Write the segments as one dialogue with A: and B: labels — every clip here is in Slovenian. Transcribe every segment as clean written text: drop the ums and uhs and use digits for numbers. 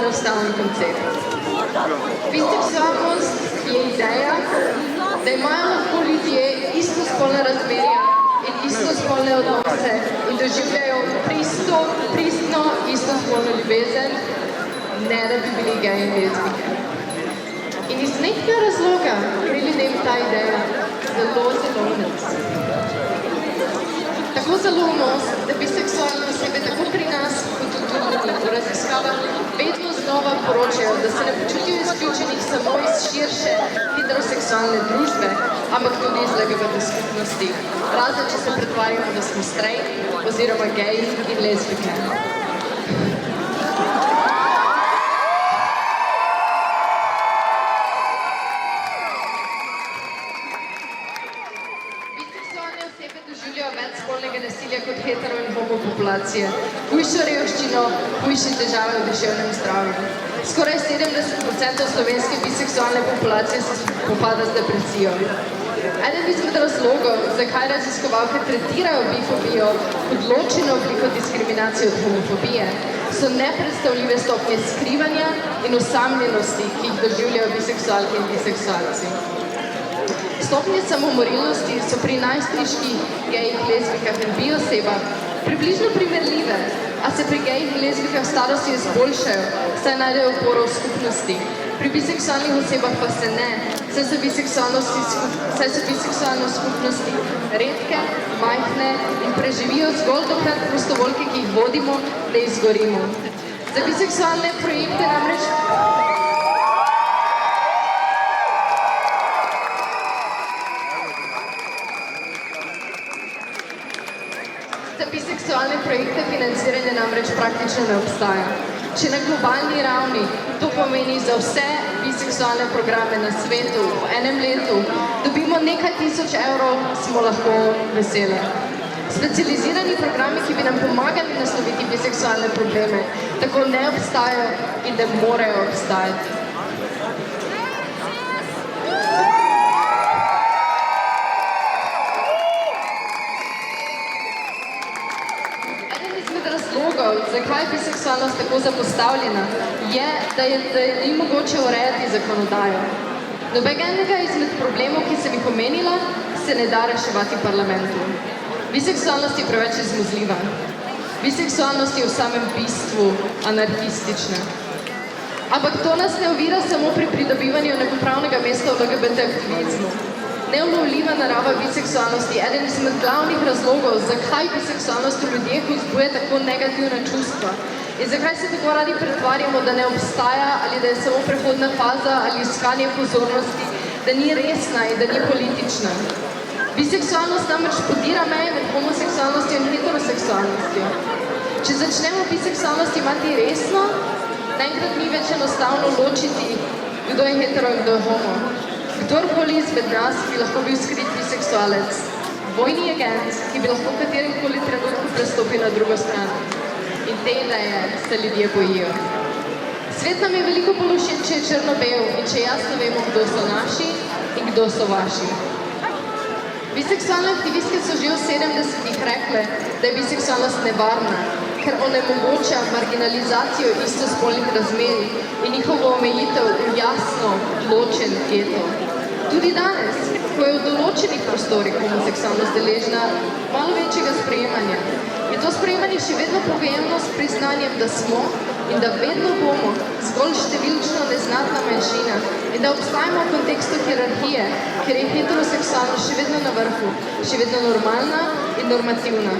A: enostaven koncept. Biseksualnost je ideja, da imajo lahko ljudje istospolne razmerja in istospolne odnose in doživljajo pristno istospolno ljubezen, ne da bi bili geji in lezbijke. In iz nekega razloga gre ljudem ta ideja zelo v nos. Tako zelo v nos, da biseksualne osebe tako pri nas kot tudi v raziskavah vedno znova poročajo, da se ne počutijo izključenih samo iz širše heteroseksualne družbe, ampak tudi iz LGBT skupnosti, razen če se pretvarjamo, da smo straight oziroma geji in lezbijke. Spolnega nasilja kot hetero in homo populacije, hujšo revščino, hujše težave v duševnem zdravju. Skoraj 70% slovenske biseksualne populacije se spopada z depresijo. Eden izmed razlogov, zakaj raziskovalke tretirajo bifobijo kot ločeno obliko diskriminacije od homofobije, so nepredstavljive stopnje skrivanja in osamljenosti, ki jih doživljajo biseksualke in biseksualci. Stopnje samomorilnosti so pri najstniških gejih, lezbijkah in biosebah približno primerljive, a se pri gejih in lezbijkah starosti izboljšajo, saj najdejo oporo v skupnosti. Pri biseksualnih osebah pa se ne, saj so biseksualne skupnosti redke, majhne in preživijo zgolj dokrat prostovoljke, ki jih vodimo, da izgorimo. Za biseksualne projekte namreč biseksualne projekte financiranje namreč praktično ne obstaja. Če na globalni ravni to pomeni za vse biseksualne programe na svetu v enem letu, dobimo nekaj tisoč evrov, smo lahko veseli. Specializirani programi, ki bi nam pomagali nasloviti biseksualne probleme, tako ne obstajajo in ne morejo obstajati. Zakaj je biseksualnost tako zapostavljena, je, da je ni mogoče urejati zakonodajo. Nobenega izmed problemov, ki sem jih omenila, se ne da reševati v parlamentu. Biseksualnost je preveč izmuzljiva. Biseksualnost je v samem bistvu anarhistična. Ampak to nas ne ovira samo pri pridobivanju enakopravnega mesta v LGBT aktivizmu. Neulovljiva narava biseksualnosti je eden izmed glavnih razlogov, zakaj biseksualnost v ljudeh vzbuja tako negativna čustva in zakaj se tako radi pretvarjamo, da ne obstaja ali da je samo prehodna faza ali iskanje pozornosti, da ni resna in da ni politična. Biseksualnost namreč podira meje med homoseksualnostjo in heteroseksualnostjo. Če začnemo biseksualnost imati resno, naenkrat ni več enostavno ločiti, kdo je hetero in kdo je homo. Kdorkoli izmed nas bi lahko bil skrit biseksualec, vojni agent, ki bi lahko v kateremkoli trenutku prestopil na drugo stran. In te ideje se ljudje bojijo. Svet nam je veliko bolj všeč, če je črno-bel in če jasno vemo, kdo so naši in kdo so vaši. Biseksualne aktivistke so že v 70-ih rekle, da je biseksualnost nevarna, ker onemogoča marginalizacijo istospolnih razmerij in njihovo omejitev v jasno ločen geto. Tudi danes, ko je v določenih prostorih homoseksualnost deležna malo večjega sprejemanja, je to sprejemanje še vedno pogojeno s priznanjem, da smo in da vedno bomo zgolj številčno neznatna manjšina in da obstajamo v kontekstu hierarhije, ker je heteroseksualnost še vedno na vrhu, še vedno normalna in normativna.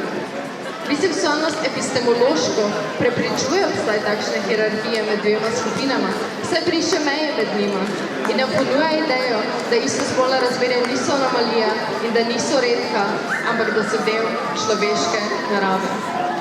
A: Biseksualnost epistemološko prepričuje obstoj takšne hierarhije med dvema skupinama, saj briše meje med njima in ne ponuja idejo, da istospolna razmerja niso anomalija in da niso redka, ampak da so del človeške narave.